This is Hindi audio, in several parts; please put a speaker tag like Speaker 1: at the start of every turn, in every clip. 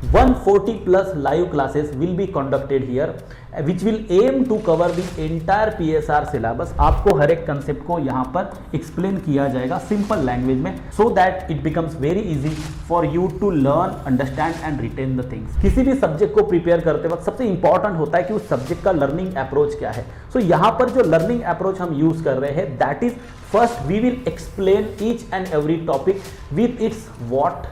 Speaker 1: 140 plus live classes will be conducted here which will aim to cover the entire PSR syllabus। आपको हर एक कंसेप्ट को यहाँ पर एक्सप्लेन किया जाएगा सिंपल लैंग्वेज में so that it becomes very easy for you to learn, understand and retain the things। किसी भी सब्जेक्ट को प्रिपेयर करते वक्त सबसे इंपॉर्टेंट होता है कि उस सब्जेक्ट का लर्निंग अप्रोच क्या है। सो यहाँ पर जो लर्निंग अप्रोच हम यूज कर रहे हैं that is first we will explain each and every topic with its what,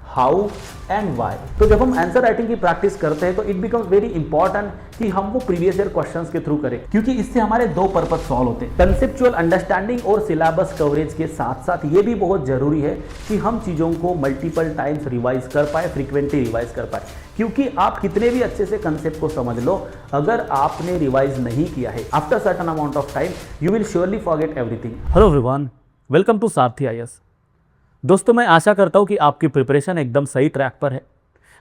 Speaker 1: how and why. तो जब हम आंसर राइटिंग की प्रैक्टिस करते हैं तो इट बिकम्स वेरी इंपॉर्टेंट कि हम वो प्रीवियस ईयर क्वेश्चंस के थ्रू करें, क्योंकि इससे हमारे दो पर्पस सॉल्व होते हैं, कंसेप्चुअल अंडरस्टैंडिंग और सिलेबस कवरेज के साथ साथ ये भी बहुत जरूरी है कि हम चीज़ों को मल्टीपल टाइम्स रिवाइज कर पाए, फ्रीक्वेंटली रिवाइज कर पाए। क्योंकि आप कितने भी अच्छे से कंसेप्ट को समझ लो, अगर आपने रिवाइज नहीं किया है after certain amount of time you will surely forget everything.
Speaker 2: Hello everyone, welcome to Sarathi IAS. दोस्तों, मैं आशा करता हूँ कि आपकी प्रिपरेशन एकदम सही ट्रैक पर है।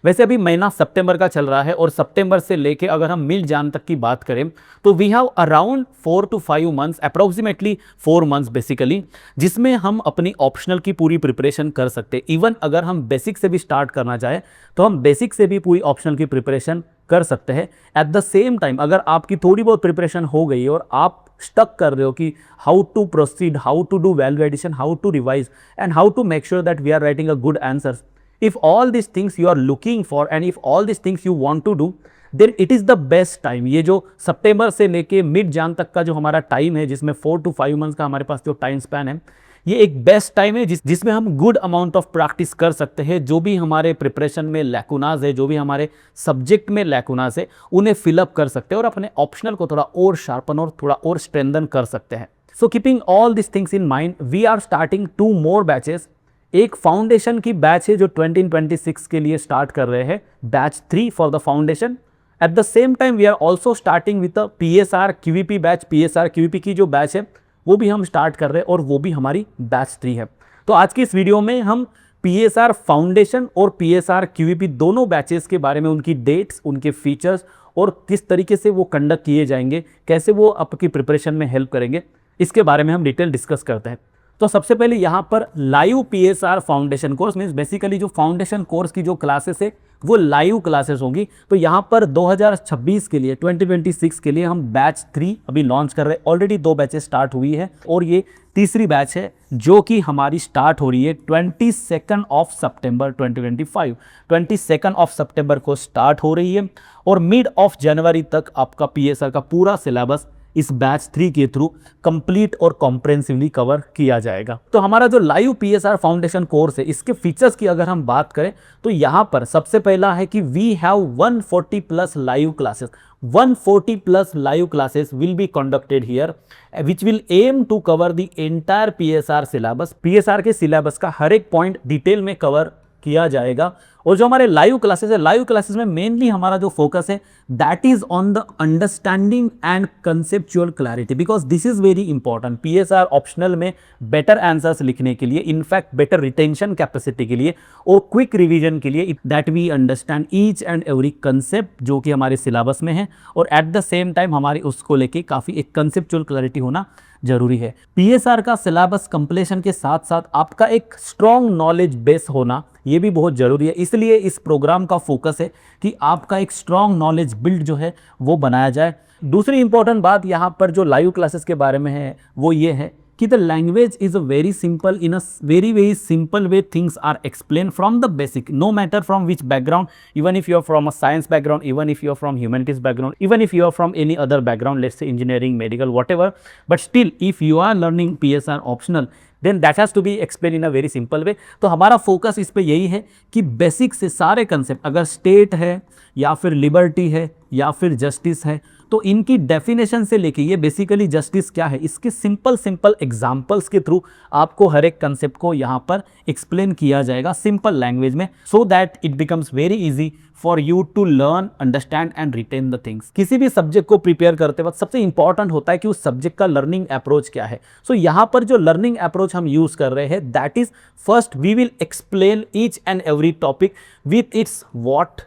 Speaker 2: वैसे अभी महीना सितंबर का चल रहा है और सितंबर से लेके अगर हम मिड जान तक की बात करें तो we have around 4 to 5 months, approximately 4 months basically, जिसमें हम अपनी ऑप्शनल की पूरी प्रिपरेशन कर सकते हैं। इवन अगर हम बेसिक से भी स्टार्ट करना चाहें तो हम बेसिक से भी पूरी ऑप्शनल की प्रिपरेशन कर सकते हैं। एट द सेम टाइम अगर आपकी थोड़ी बहुत प्रिपरेशन हो गई और आप स्टक कर रहे हो कि how to proceed, how to do value addition, how to revise and how to make sure that we are writing a good answers, if all these things you are looking for and if all these things you want to do, then it is the best time। ये जो सितंबर से लेके मिड जान तक का जो हमारा टाइम है, जिसमें 4 to 5 मंथ्स का हमारे पास जो टाइम स्पैन है, ये एक बेस्ट टाइम है जिसमें हम गुड अमाउंट ऑफ प्रैक्टिस कर सकते हैं। जो भी हमारे प्रिपरेशन में लैकुनाज है, जो भी हमारे सब्जेक्ट में लैकुनाज है, उन्हें फिलअप कर सकते हैं और अपने ऑप्शनल को थोड़ा और शार्पन और थोड़ा और स्ट्रेंथन कर सकते हैं। So keeping all this things in mind, we are starting 2 more batches. एक फाउंडेशन की बैच है जो 2026 के लिए स्टार्ट कर रहे हैं, batch 3 for the foundation. At the same time we are also starting with the PSR QVP batch. PSR QVP की जो बैच है वो भी हम स्टार्ट कर रहे हैं और वो भी हमारी बैच 3 है। तो आज की इस वीडियो में हम PSR फाउंडेशन और PSR QVP दोनों बैचेस के बारे में, उनकी डेट्स, उनके फीचर्स और किस तरीके से वो कंडक्ट किए जाएंगे, कैसे वो आपकी प्रिपरेशन में हेल्प करेंगे, इसके बारे में हम डिटेल डिस्कस करते हैं। तो सबसे पहले यहाँ पर live PSR foundation course means basically जो फाउंडेशन कोर्स की जो क्लासेस है वो लाइव क्लासेस होंगी। तो यहाँ पर 2026 के लिए, 2026 के लिए हम बैच 3 अभी लॉन्च कर रहे हैं। ऑलरेडी 2 बैचेस स्टार्ट हुई है और ये तीसरी बैच है जो कि हमारी स्टार्ट हो रही है 22 सितंबर 2025। 22 सितंबर को स्टार्ट हो रही है और मिड ऑफ जनवरी तक आपका PSR का पूरा सिलेबस इस बैच 3 के थ्रू कंप्लीट और कॉम्प्रिहेंसिवली कवर किया जाएगा। तो हमारा जो लाइव PSR फाउंडेशन कोर्स है, इसके फीचर्स की अगर हम बात करें तो यहाँ पर सबसे पहला है कि we have 140 plus live classes. 140 plus live classes will be conducted here which will aim to cover the entire PSR syllabus. PSR के सिलेबस का हर एक पॉइंट डिटेल में कवर किया जाएगा। और जो हमारे लाइव क्लासेस है, लाइव क्लासेस में मेनली हमारा जो फोकस है that is on the understanding and conceptual clarity, because this is very important. PSR optional में बेटर आंसर्स लिखने के लिए, इनफैक्ट बेटर रिटेंशन कैपेसिटी के लिए और क्विक रिवीजन के लिए, that we understand each and every concept जो कि हमारे सिलेबस में है और एट द सेम टाइम हमारी उसको लेके काफ़ी एक कंसेप्चुअल क्लैरिटी होना जरूरी है। PSR का सिलेबस कंप्लीशन के साथ साथ आपका एक स्ट्रॉन्ग नॉलेज बेस होना ये भी बहुत ज़रूरी है। इसलिए इस प्रोग्राम का फोकस है कि आपका एक स्ट्रॉन्ग नॉलेज बिल्ड जो है वो बनाया जाए। दूसरी इंपॉर्टेंट बात यहाँ पर जो लाइव क्लासेस के बारे में है वो ये है कि the language is a very simple, in a very simple way things are explain from the basic, no matter from which background, even if you are from a science background, even if you are from humanities background, even if you are from any other background, let's say engineering, medical, whatever, but still if you are learning PSR optional then that has to be explain in a very simple वे। तो हमारा फोकस इस पे यही है कि बेसिक से सारे कंसेप्ट, अगर स्टेट है या फिर लिबर्टी है या फिर जस्टिस है, तो इनकी डेफिनेशन से लेके ये बेसिकली जस्टिस क्या है, इसके सिंपल एग्जांपल्स के थ्रू आपको हर एक कंसेप्ट को यहाँ पर एक्सप्लेन किया जाएगा सिंपल लैंग्वेज में, so that it becomes very easy for you to learn, understand and retain the things. किसी भी सब्जेक्ट को प्रिपेयर करते वक्त सबसे इंपॉर्टेंट होता है कि उस सब्जेक्ट का लर्निंग अप्रोच क्या है। सो यहाँ पर जो लर्निंग अप्रोच हम यूज कर रहे हैं that is first we will explain each and every topic with its what,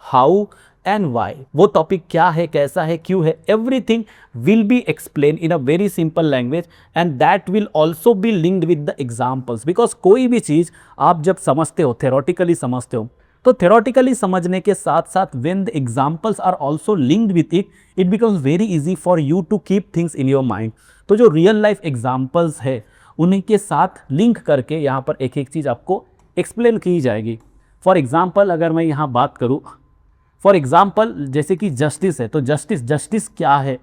Speaker 2: how and why. वो टॉपिक क्या है, कैसा है, क्यों है, everything will be explain in a very simple language and that will also be linked with the examples. Because कोई भी चीज़ आप जब समझते हो, थेरोटिकली समझते हो, तो थ्योरेटिकली समझने के साथ साथ when the examples are also linked with it, it becomes very easy for you to keep things in your mind. तो जो रियल लाइफ एग्जांपल्स है उन्हीं के साथ लिंक करके यहाँ पर एक एक चीज़ आपको एक्सप्लेन की जाएगी। फॉर एग्जाम्पल अगर मैं यहाँ बात करूँ, फॉर एग्जाम्पल जैसे कि जस्टिस है, तो जस्टिस क्या है,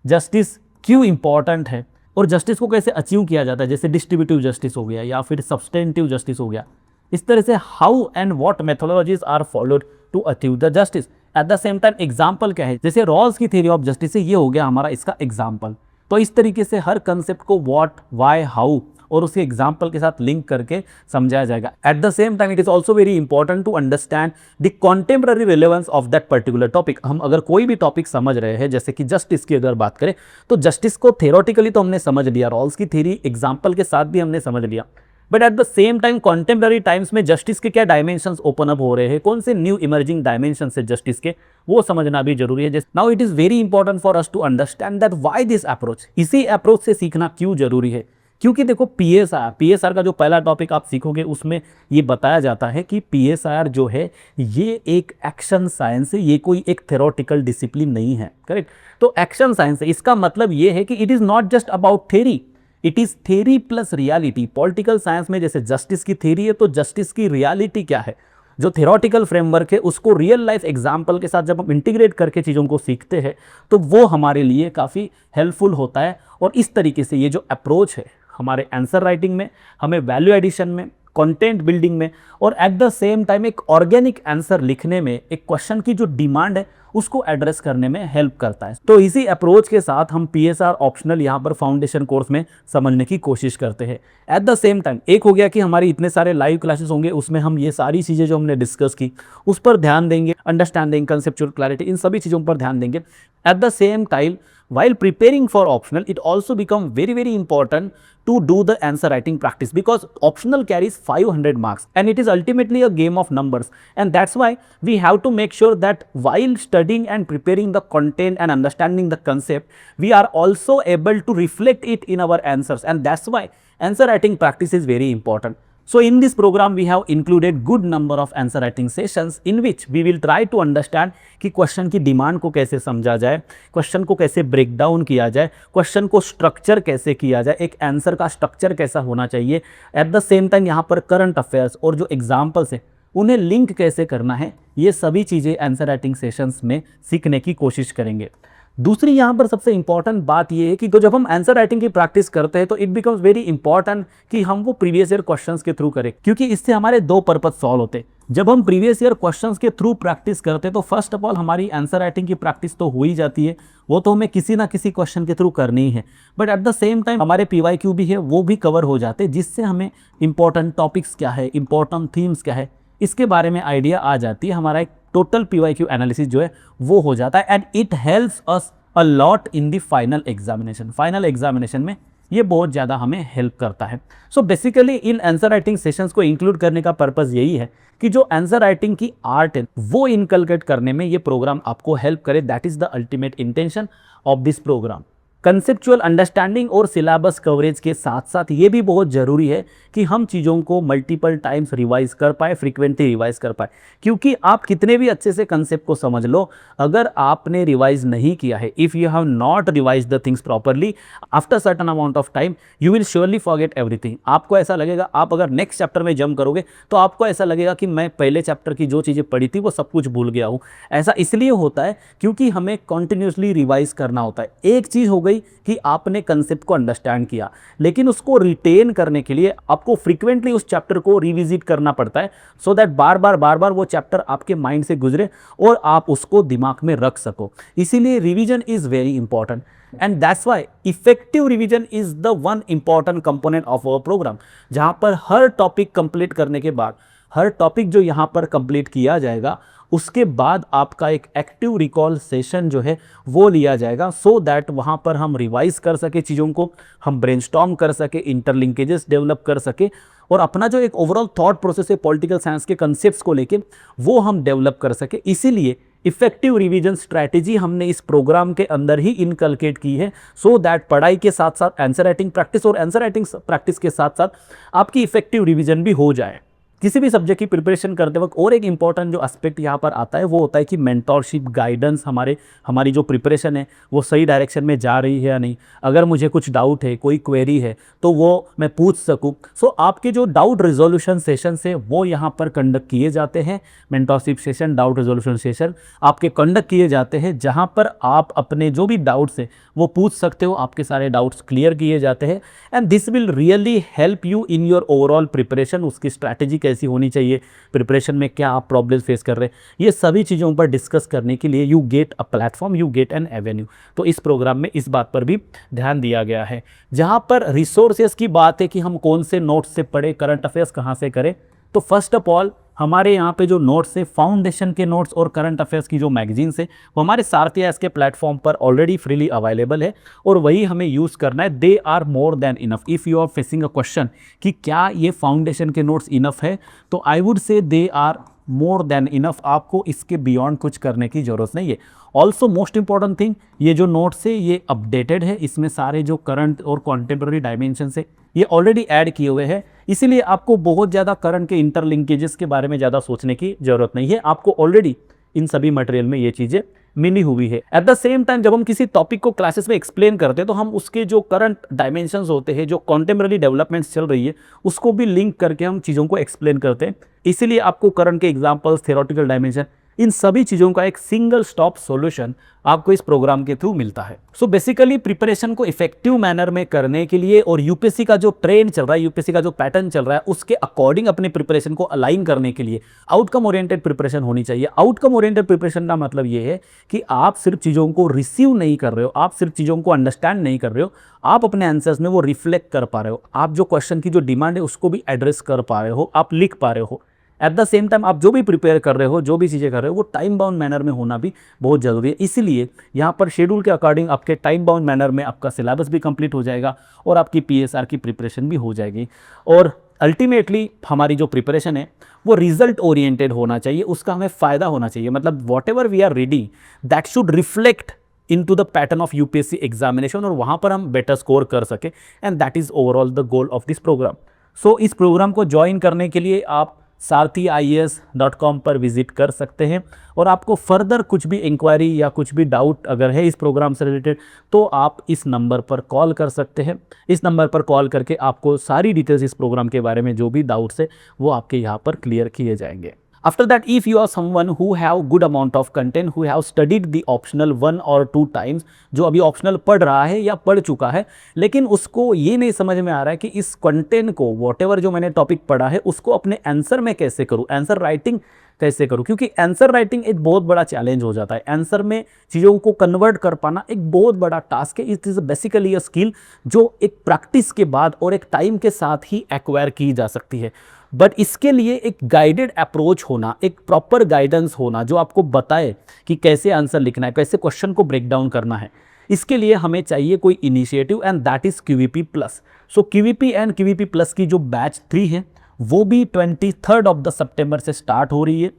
Speaker 2: जस्टिस क्यों इंपॉर्टेंट है और जस्टिस को कैसे अचीव किया जाता है, जैसे डिस्ट्रीब्यूटिव जस्टिस हो गया या फिर सब्सटेंटिव जस्टिस हो गया। इस तरह से how and what methodologies are followed to achieve the justice. At the same time example क्या है, जैसे रॉल्स की थ्योरी ऑफ जस्टिस है, ये हो गया हमारा इसका एग्जाम्पल। तो इस तरीके से हर कंसेप्ट को व्हाट, व्हाई, हाउ और उसके एग्जाम्पल के साथ लिंक करके समझाया जाएगा। At the same time it is also very important to understand the contemporary relevance of that particular topic. हम अगर कोई भी टॉपिक समझ रहे हैं, जैसे कि जस्टिस की अगर बात करें, तो जस्टिस को थ्योरेटिकली तो हमने समझ लिया, रॉल्स की थ्योरी एग्जाम्पल के साथ भी हमने समझ लिया, but at the same time contemporary times में जस्टिस के क्या डायमेंशंस ओपन अप हो रहे हैं, कौन से न्यू इमर्जिंग डायमेंशंस है जस्टिस के, वो समझना भी जरूरी है। Now it is very important for us to understand that why this approach, इसी अप्रोच से सीखना क्यों जरूरी है। क्योंकि देखो पीएसआर का जो पहला टॉपिक आप सीखोगे उसमें ये बताया जाता है कि पीएसआर जो है ये एक एक्शन साइंस है, ये कोई एक थ्योरेटिकल डिसिप्लिन नहीं है, करेक्ट। तो एक्शन साइंस है, इसका मतलब ये है कि it is not just about theory, it is theory plus reality. Political science में जैसे जस्टिस की थ्योरी है, तो जस्टिस की रियलिटी क्या है, जो थ्योरेटिकल फ्रेमवर्क है उसको रियल लाइफ एग्जाम्पल के साथ जब हम इंटीग्रेट करके चीज़ों को सीखते हैं तो वो हमारे लिए काफ़ी हेल्पफुल होता है। और इस तरीके से ये जो अप्रोच है हमारे आंसर राइटिंग में, हमें वैल्यू एडिशन में, कंटेंट बिल्डिंग में और एट द सेम टाइम एक ऑर्गेनिक आंसर लिखने में, एक क्वेश्चन की जो डिमांड है उसको एड्रेस करने में हेल्प करता है। तो इसी अप्रोच के साथ हम पीएसआर ऑप्शनल यहाँ पर फाउंडेशन कोर्स में समझने की कोशिश करते हैं। एट द सेम टाइम एक हो गया कि हमारी इतने सारे लाइव क्लासेस होंगे, उसमें हम ये सारी चीज़ें जो हमने डिस्कस की उस पर ध्यान देंगे, अंडरस्टैंडिंग, कंसेप्चुअल क्लैरिटी, इन सभी चीज़ों पर ध्यान देंगे। Eight the same time while preparing for optional, it also become very important to do the answer writing practice, because optional carries 500 marks and it is ultimately a game of numbers, and that's why we have to make sure that while studying and preparing the content and understanding the concept, we are also able to reflect it in our answers, and that's why answer writing practice is very important. So in this program we have included good number of answer writing sessions in which we will try to understand कि क्वेश्चन की डिमांड को कैसे समझा जाए, क्वेश्चन को कैसे ब्रेक डाउन किया जाए, क्वेश्चन को स्ट्रक्चर कैसे किया जाए, एक आंसर का स्ट्रक्चर कैसा होना चाहिए। एट द सेम टाइम यहाँ पर करंट अफेयर्स और जो एग्जाम्पल्स है उन्हें लिंक कैसे करना है, ये सभी चीज़ें आंसर राइटिंग सेशंस में सीखने की कोशिश करेंगे। दूसरी यहाँ पर सबसे इंपॉर्टेंट बात यह है कि तो जब हम आंसर राइटिंग की प्रैक्टिस करते हैं तो इट बिकम्स वेरी इंपॉर्टेंट कि हम वो प्रीवियस ईयर क्वेश्चंस के थ्रू करें, क्योंकि इससे हमारे दो पर्पस सॉल्व होते हैं। जब हम प्रीवियस ईयर क्वेश्चंस के थ्रू प्रैक्टिस करते हैं तो फर्स्ट ऑफ ऑल हमारी आंसर राइटिंग की प्रैक्टिस तो हो ही जाती है, वो तो हमें किसी ना किसी क्वेश्चन के थ्रू करनी ही है, but at the same time हमारे PYQ भी है वो भी कवर हो जाते हैं, जिससे हमें इंपॉर्टेंट टॉपिक्स क्या है, इंपॉर्टेंट थीम्स क्या है, इसके बारे में आइडिया आ जाती है। हमारा एक टोटल PYQ एनालिसिस जो है वो हो जाता है, and it helps us a lot in the final examination. Final examination में ये बहुत ज़्यादा हमें हेल्प करता है। So basically in answer writing sessions को इंक्लूड करने का पर्पज़ यही है कि जो आंसर राइटिंग की आर्ट है वो इनकलकेट करने में ये प्रोग्राम आपको हेल्प करे। That is the ultimate intention of this programme. Conceptual understanding और सिलेबस कवरेज के साथ साथ ये भी बहुत ज़रूरी है कि हम चीज़ों को मल्टीपल टाइम्स रिवाइज कर पाए, फ्रीक्वेंटली रिवाइज कर पाए, क्योंकि आप कितने भी अच्छे से कंसेप्ट को समझ लो, अगर आपने रिवाइज नहीं किया है, if you have not revise the things properly, after certain amount of time you will surely forget everything. आपको ऐसा लगेगा, आप अगर नेक्स्ट चैप्टर में जंप करोगे तो आपको ऐसा लगेगा कि मैं पहले चैप्टर की जो चीज़ें पढ़ी थी वो सब कुछ भूल गया हूँ। ऐसा इसलिए होता है क्योंकि हमें कॉन्टिन्यूसली रिवाइज करना होता है। एक चीज़ हो गई कि आपने कंसेप्ट को अंडरस्टैंड किया, लेकिन उसको रिटेन करने के लिए आपको फ्रीक्वेंटली उस चैप्टर को रिविजिट करना पड़ता है, सो दैट बार बार वो चैप्टर आपके माइंड से गुजरे और आप उसको दिमाग में रख सको। इसीलिए revision is very important, and that's why effective revision is the one important component of our programme, जहाँ पर हर टॉपिक कंप्लीट करने के बाद, हर टॉपिक जो यहाँ पर कंप्लीट किया जाएगा उसके बाद आपका एक एक्टिव रिकॉल सेशन जो है वो लिया जाएगा, सो दैट वहाँ पर हम रिवाइज कर सके चीज़ों को, हम ब्रेनस्टॉर्म कर सके, इंटरलिंकेजेस डेवलप कर सके, और अपना जो एक ओवरऑल थॉट प्रोसेस है पॉलिटिकल साइंस के कंसेप्ट्स को लेके वो हम डेवलप कर सके। इसीलिए इफेक्टिव रिवीजन स्ट्रैटेजी हमने इस प्रोग्राम के अंदर ही इनकलकेट की है, सो दैट पढ़ाई के साथ साथ आंसर राइटिंग प्रैक्टिस और आंसर राइटिंग प्रैक्टिस के साथ साथ आपकी इफेक्टिव रिवीजन भी हो जाए। किसी भी सब्जेक्ट की प्रिपरेशन करते वक्त और एक इंपॉर्टेंट जो एस्पेक्ट यहाँ पर आता है वो होता है कि मेंटरशिप गाइडेंस, हमारी जो प्रिपरेशन है वो सही डायरेक्शन में जा रही है या नहीं। अगर मुझे कुछ डाउट है, कोई क्वेरी है, तो वो मैं पूछ सकूँ। सो आपके जो डाउट रिजोल्यूशन सेशन है वो यहाँ पर कंडक्ट किए जाते हैं। Mentorship session, doubt resolution session आपके कंडक्ट किए जाते हैं, जहाँ पर आप अपने जो भी डाउट्स है वो पूछ सकते हो, आपके सारे डाउट्स क्लियर किए जाते हैं। And this will really help you in your overall preparation. उसकी स्ट्रैटेजी कैसी होनी चाहिए, प्रिपरेशन में क्या आप प्रॉब्लम्स फेस कर रहे हैं, ये सभी चीज़ों पर डिस्कस करने के लिए you get a platform, you get an Avenue. तो इस प्रोग्राम में इस बात पर भी ध्यान दिया गया है। जहाँ पर रिसोर्सेज की बात है कि हम कौन से नोट्स से पढ़े, करंट अफेयर्स कहाँ से करें, तो फर्स्ट ऑफ ऑल हमारे यहाँ पे जो नोट्स है, फाउंडेशन के नोट्स और करंट अफेयर्स की जो मैगजीन्स है वो हमारे सारथी आईएएस के प्लेटफॉर्म पर ऑलरेडी फ्रीली अवेलेबल है और वही हमें यूज़ करना है। They are more than enough. If you are facing a question कि क्या ये फाउंडेशन के नोट्स इनफ है, तो I would say they are more than enough. आपको इसके बियॉन्ड कुछ करने की ज़रूरत नहीं है। ऑल्सो मोस्ट इंपॉर्टेंट थिंग, ये जो नोट्स है ये अपडेटेड है, इसमें सारे जो करंट और कॉन्टेम्प्रेरी डायमेंशन है ये ऑलरेडी ऐड किए हुए हैं, इसीलिए आपको बहुत ज़्यादा करंट के इंटरलिंकेजेस के बारे में ज़्यादा सोचने की ज़रूरत नहीं है। आपको ऑलरेडी इन सभी मटेरियल में ये चीज़ें मिली हुई है। एट द सेम टाइम जब हम किसी टॉपिक को क्लासेस में एक्सप्लेन करते हैं तो हम उसके जो करंट डायमेंशंस होते हैं, जो कॉन्टेम्प्रेरी डेवलपमेंट्स चल रही है, उसको भी लिंक करके हम चीज़ों को एक्सप्लेन करते हैं। इसीलिए आपको करंट के एग्जाम्पल्स, थ्योरेटिकल डायमेंशन, इन सभी चीज़ों का एक सिंगल स्टॉप सॉल्यूशन आपको इस प्रोग्राम के थ्रू मिलता है। सो बेसिकली प्रिपरेशन को इफेक्टिव मैनर में करने के लिए और यूपीएससी का जो ट्रेंड चल रहा है, यूपीएससी का जो पैटर्न चल रहा है, उसके अकॉर्डिंग अपने प्रिपरेशन को अलाइन करने के लिए आउटकम ओरिएंटेड प्रिपरेशन होनी चाहिए। आउटकम ओरिएंटेड प्रिपरेशन का मतलब ये है कि आप सिर्फ चीज़ों को रिसीव नहीं कर रहे हो, आप सिर्फ चीज़ों को अंडरस्टैंड नहीं कर रहे हो, आप अपने आंसर्स में वो रिफ्लेक्ट कर पा रहे हो, आप जो क्वेश्चन की जो डिमांड है उसको भी एड्रेस कर पा रहे हो, आप लिख पा रहे हो। एट द सेम टाइम आप जो भी प्रिपेयर कर रहे हो, जो भी चीज़ें कर रहे हो, वो टाइम बाउंड मैनर में होना भी बहुत ज़रूरी है। इसीलिए यहाँ पर शेड्यूल के अकॉर्डिंग आपके टाइम बाउंड मैनर में आपका सिलेबस भी कंप्लीट हो जाएगा और आपकी पीएसआर की प्रिपरेशन भी हो जाएगी। और अल्टीमेटली हमारी जो प्रिपरेशन है वो रिजल्ट ओरिएंटेड होना चाहिए, उसका हमें फ़ायदा होना चाहिए। मतलब whatever we are reading that should reflect into the pattern of UPSC examination और वहाँ पर हम बेटर स्कोर कर सके, and that is overall the goal of this program. So इस प्रोग्राम को ज्वाइन करने के लिए आप sarthiias.com पर विजिट कर सकते हैं और आपको फर्दर कुछ भी इंक्वायरी या कुछ भी डाउट अगर है इस प्रोग्राम से रिलेटेड तो आप इस नंबर पर कॉल कर सकते हैं। इस नंबर पर कॉल करके आपको सारी डिटेल्स इस प्रोग्राम के बारे में जो भी डाउट्स है वो आपके यहाँ पर क्लियर किए जाएंगे। After that, if you are someone who have good amount of content, who have studied the optional 1 or 2 times, जो अभी ऑप्शनल पढ़ रहा है या पढ़ चुका है, लेकिन उसको ये नहीं समझ में आ रहा है कि इस कंटेंट को, वॉटेवर जो मैंने टॉपिक पढ़ा है, उसको अपने आंसर में कैसे करूँ, आंसर राइटिंग कैसे करूँ, क्योंकि आंसर राइटिंग एक बहुत बड़ा चैलेंज हो जाता है। आंसर में चीज़ों को कन्वर्ट कर पाना एक बहुत बड़ा टास्क है। It is basically a skill जो एक प्रैक्टिस के बाद और एक टाइम के साथ ही एक्वायर की जा सकती है। बट इसके लिए एक गाइडेड अप्रोच होना, एक प्रॉपर गाइडेंस होना जो आपको बताए कि कैसे आंसर लिखना है, कैसे क्वेश्चन को ब्रेक डाउन करना है, इसके लिए हमें चाहिए कोई initiative, and that is QVP plus. So QVP and QVP plus की जो बैच 3 है वो भी 23 ऑफ द सितंबर से स्टार्ट हो रही है।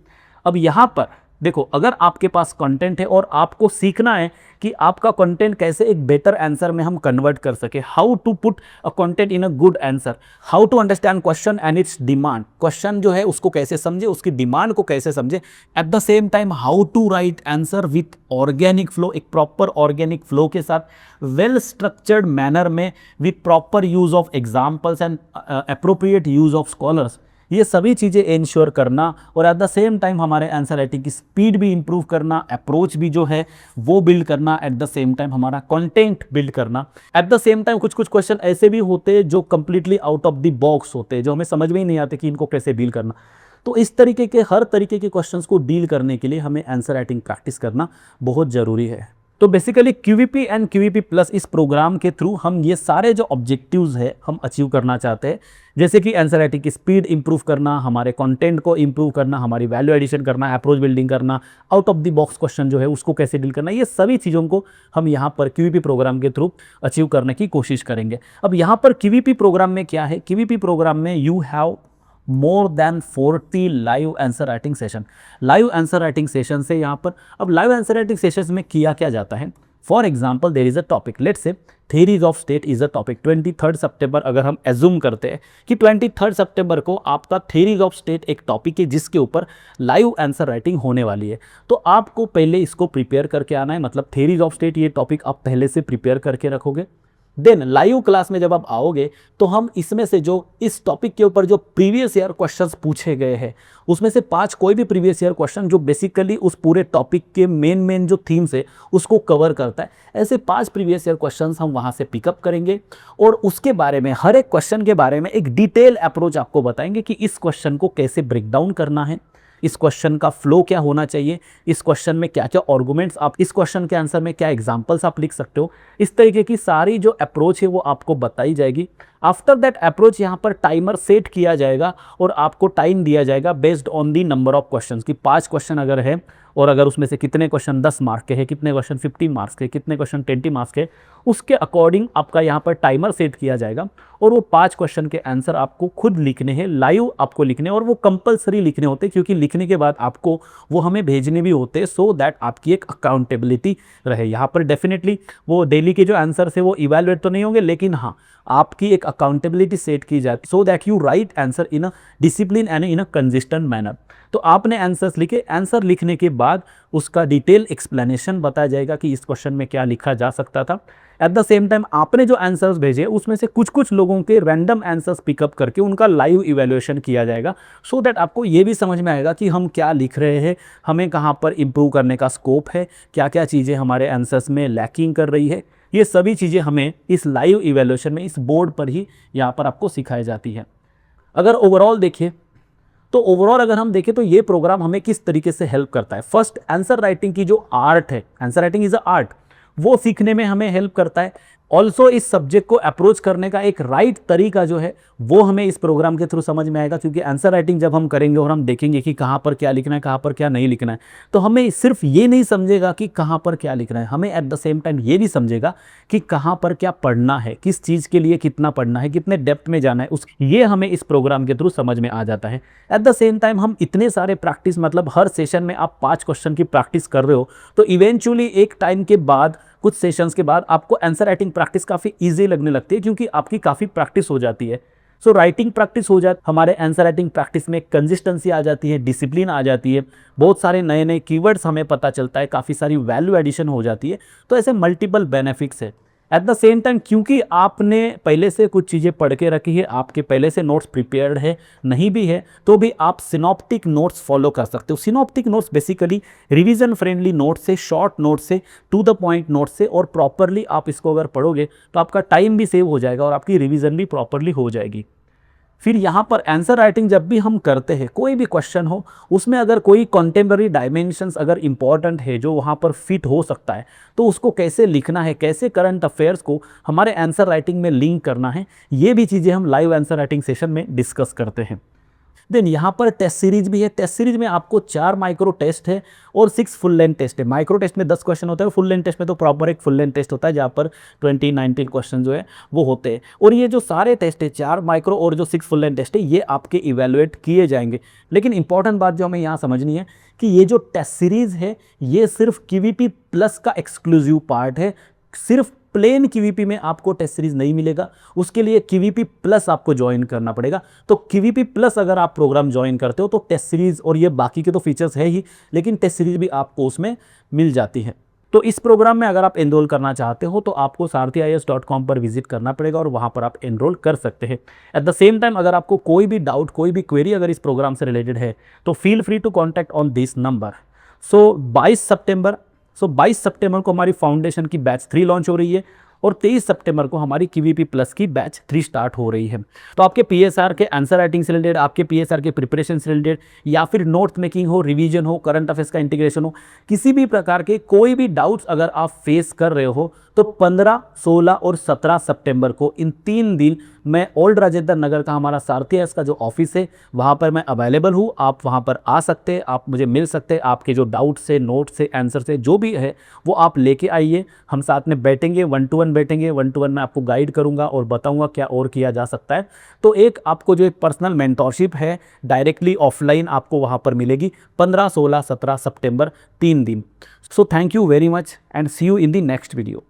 Speaker 2: अब यहाँ पर देखो, अगर आपके पास कंटेंट है और आपको सीखना है कि आपका कंटेंट कैसे एक बेटर आंसर में हम कन्वर्ट कर सके, how to put a content in a good answer, how to understand question and its demand, question जो है उसको कैसे समझे, उसकी डिमांड को कैसे समझे, at the same time how to write answer with organic flow, एक प्रॉपर ऑर्गेनिक फ्लो के साथ, वेल स्ट्रक्चर्ड मैनर में, with proper use of examples and appropriate use of scholars, ये सभी चीज़ें इंश्योर करना और एट द सेम टाइम हमारे आंसर राइटिंग की स्पीड भी इंप्रूव करना, अप्रोच भी जो है वो बिल्ड करना, एट द सेम टाइम हमारा कंटेंट बिल्ड करना। एट द सेम टाइम कुछ कुछ क्वेश्चन ऐसे भी होते हैं जो completely out of the box होते हैं, जो हमें समझ में ही नहीं आते कि इनको कैसे डील करना। तो इस तरीके के हर तरीके के क्वेश्चंस को डील करने के लिए हमें आंसर राइटिंग प्रैक्टिस करना बहुत ज़रूरी है। तो बेसिकली क्यूवीपी एंड क्यूवीपी प्लस इस प्रोग्राम के थ्रू हम ये सारे जो ऑब्जेक्टिव्स है हम अचीव करना चाहते हैं, जैसे कि आंसर राइटिंग की स्पीड इंप्रूव करना, हमारे कंटेंट को इंप्रूव करना, हमारी वैल्यू एडिशन करना, अप्रोच बिल्डिंग करना, out of the box question जो है उसको कैसे डील करना, ये सभी चीज़ों को हम यहाँ पर क्यूवीपी प्रोग्राम के थ्रू अचीव करने की कोशिश करेंगे। अब यहाँ पर क्यूवीपी प्रोग्राम में क्या है, क्यूवीपी प्रोग्राम में you have more than 40 live answer writing session. Live answer writing session से यहाँ पर, अब लाइव आंसर राइटिंग सेशन में किया क्या जाता है, for example there is a topic, let's say theories of state is a topic. 23 सितंबर अगर हम एज्यूम करते हैं कि 23 सितंबर को आपका थेरीज ऑफ स्टेट एक टॉपिक है जिसके ऊपर लाइव आंसर राइटिंग होने वाली है, तो आपको पहले इसको प्रिपेयर करके आना है। मतलब थेरीज ऑफ स्टेट ये टॉपिक आप पहले से प्रिपेयर करके रखोगे। देन लाइव क्लास में जब आप आओगे तो हम इसमें से जो इस टॉपिक के ऊपर जो प्रीवियस ईयर क्वेश्चंस पूछे गए हैं उसमें से 5 कोई भी प्रीवियस ईयर क्वेश्चन जो बेसिकली उस पूरे टॉपिक के मेन जो थीम्स है उसको कवर करता है, ऐसे 5 प्रीवियस ईयर क्वेश्चंस हम वहां से पिकअप करेंगे और उसके बारे में, हर एक क्वेश्चन के बारे में एक डिटेल अप्रोच आपको बताएंगे कि इस क्वेश्चन को कैसे ब्रेक डाउन करना है, इस क्वेश्चन का फ्लो क्या होना चाहिए, इस क्वेश्चन में क्या क्या आर्गुमेंट्स आप इस क्वेश्चन के आंसर में क्या एग्जांपल्स आप लिख सकते हो, इस तरीके की सारी जो अप्रोच है वो आपको बताई जाएगी। आफ्टर दैट अप्रोच यहाँ पर टाइमर सेट किया जाएगा और आपको टाइम दिया जाएगा based on the number of questions कि 5 क्वेश्चन अगर है और अगर उसमें से कितने क्वेश्चन 10 मार्क के हैं, कितने क्वेश्चन 15 मार्क्स के, कितने क्वेश्चन 20 मार्क्स के, उसके अकॉर्डिंग आपका यहाँ पर टाइमर सेट किया जाएगा और वो 5 क्वेश्चन के आंसर आपको खुद लिखने हैं, लाइव आपको लिखने, और वो कंपलसरी लिखने होते हैं क्योंकि लिखने के बाद आपको वो हमें भेजने भी होते हैं सो दैट आपकी एक अकाउंटेबिलिटी रहे। यहाँ पर डेफिनेटली वो डेली के जो आंसर है वो इवैल्यूएट तो नहीं होंगे, लेकिन हाँ आपकी एक अकाउंटेबिलिटी सेट की जाती so that you right answer in a discipline and in a consistent manner. तो आपने आंसर्स लिखे, आंसर लिखने के बाद उसका डिटेल एक्सप्लेनेशन बताया जाएगा कि इस क्वेश्चन में क्या लिखा जा सकता था। एट द सेम टाइम आपने जो आंसर्स भेजे उसमें से कुछ लोगों के रैंडम आंसर्स पिकअप करके उनका लाइव इवैल्यूएशन किया जाएगा सो दैट आपको ये भी समझ में आएगा कि हम क्या लिख रहे हैं, हमें कहाँ पर इम्प्रूव करने का स्कोप है, क्या क्या चीज़ें हमारे आंसर्स में लैकिंग कर रही है। ये सभी चीज़ें हमें इस लाइव इवैल्यूएशन में इस बोर्ड पर ही यहाँ पर आपको सिखाई जाती है। अगर ओवरऑल देखिए तो ओवरऑल अगर हम देखें तो ये प्रोग्राम हमें किस तरीके से हेल्प करता है। फर्स्ट, आंसर राइटिंग की जो आर्ट है, answer writing is a art, वो सीखने में हमें हेल्प करता है। ऑल्सो इस सब्जेक्ट को अप्रोच करने का एक राइट तरीका जो है वो हमें इस प्रोग्राम के थ्रू समझ में आएगा, क्योंकि आंसर राइटिंग जब हम करेंगे और हम देखेंगे कि कहाँ पर क्या लिखना है, कहाँ पर क्या नहीं लिखना है, तो हमें सिर्फ ये नहीं समझेगा कि कहाँ पर क्या लिखना है, हमें एट द सेम टाइम ये भी समझेगा कि कहाँ पर क्या पढ़ना है, किस चीज़ के लिए कितना पढ़ना है, कितने डेप्थ में जाना है, ये हमें इस प्रोग्राम के थ्रू समझ में आ जाता है। एट द सेम टाइम हम इतने सारे प्रैक्टिस, मतलब हर सेशन में आप 5 क्वेश्चन की प्रैक्टिस कर रहे हो, तो इवेंचुअली एक टाइम के बाद, कुछ सेशंस के बाद आपको आंसर राइटिंग प्रैक्टिस काफ़ी इजी लगने लगती है क्योंकि आपकी काफ़ी प्रैक्टिस हो जाती है। सो राइटिंग प्रैक्टिस हो जाती, हमारे आंसर राइटिंग प्रैक्टिस में कंसिस्टेंसी आ जाती है, डिसिप्लिन आ जाती है, बहुत सारे नए नए कीवर्ड्स हमें पता चलता है, काफ़ी सारी वैल्यू एडिशन हो जाती है। तो ऐसे मल्टीपल बेनिफिट्स है। एट द सेम टाइम क्योंकि आपने पहले से कुछ चीज़ें पढ़ के रखी है, आपके पहले से नोट्स प्रिपेयर्ड है, नहीं भी है तो भी आप सिनॉप्टिक नोट्स फॉलो कर सकते हो। Synoptic notes basically revision friendly notes से, शॉर्ट नोट्स से, टू द पॉइंट नोट्स से, और प्रॉपरली आप इसको अगर पढ़ोगे तो आपका टाइम भी सेव हो जाएगा और आपकी रिवीजन भी प्रॉपरली हो जाएगी। फिर यहाँ पर आंसर राइटिंग जब भी हम करते हैं, कोई भी क्वेश्चन हो उसमें अगर कोई कॉन्टेम्पररी डायमेंशंस अगर इंपॉर्टेंट है जो वहाँ पर फिट हो सकता है, तो उसको कैसे लिखना है, कैसे करंट अफेयर्स को हमारे आंसर राइटिंग में लिंक करना है, ये भी चीज़ें हम लाइव आंसर राइटिंग सेशन में डिस्कस करते हैं। देन यहाँ पर टेस्ट सीरीज भी है। टेस्ट सीरीज में आपको 4 माइक्रो टेस्ट है और 6 फुल लेंथ टेस्ट है। माइक्रो टेस्ट में 10 क्वेश्चन होता है, फुल लेंथ टेस्ट में तो प्रॉपर एक फुल लेंथ टेस्ट होता है जहाँ पर 19 क्वेश्चन जो है वो होते हैं। और ये जो सारे टेस्ट है, 4 माइक्रो और जो 6 फुल लेंथ टेस्ट है, ये आपके इवेलुएट किए जाएंगे। लेकिन इंपॉर्टेंट बात जो हमें यहाँ समझनी है कि ये जो टेस्ट सीरीज है ये सिर्फ KVP प्लस का एक्सक्लूसिव पार्ट है। सिर्फ प्लेन KVP में आपको टेस्ट सीरीज नहीं मिलेगा, उसके लिए KVP प्लस आपको ज्वाइन करना पड़ेगा। तो KVP प्लस अगर आप प्रोग्राम ज्वाइन करते हो तो टेस्ट सीरीज और ये बाकी के तो फीचर्स है ही, लेकिन टेस्ट सीरीज भी आपको उसमें मिल जाती है। तो इस प्रोग्राम में अगर आप एनरोल करना चाहते हो तो आपको sarthiias.com पर विजिट करना पड़ेगा और वहाँ पर आप एनरोल कर सकते हैं। एट द सेम टाइम अगर आपको कोई भी डाउट, कोई भी क्वेरी अगर इस प्रोग्राम से रिलेटेड है तो feel free to contact on this number. So 22 सितंबर को हमारी फाउंडेशन की बैच 3 लॉन्च हो रही है और 23 सितंबर को हमारी KVP प्लस की बैच 3 स्टार्ट हो रही है। तो आपके PSR के आंसर राइटिंग से रिलेटेड, आपके PSR के प्रिपरेशन से रिलेटेड, या फिर नोट मेकिंग हो, रिवीजन हो, करंट अफेयर्स का इंटीग्रेशन हो, किसी भी प्रकार के कोई भी डाउट्स अगर आप फेस कर रहे हो तो 15, 16 और 17 सितंबर को इन 3 दिन मैं ओल्ड राजेंद्र नगर का हमारा सारथी आईएएस का जो ऑफिस है वहाँ पर मैं अवेलेबल हूँ। आप वहाँ पर आ सकते हैं, आप मुझे मिल सकते हैं, आपके जो डाउट्स है, नोट्स है, आंसर है, जो भी है वो आप लेके आइए। हम साथ में बैठेंगे, 1-to-1 बैठेंगे, 1-to-1 मैं आपको गाइड करूँगा और बताऊँगा क्या और किया जा सकता है। तो एक आपको जो एक पर्सनल मेंटोरशिप है डायरेक्टली ऑफलाइन आपको वहाँ पर मिलेगी 15, 16, 17 सितंबर 3 दिन। So thank you very much and see you in the next video.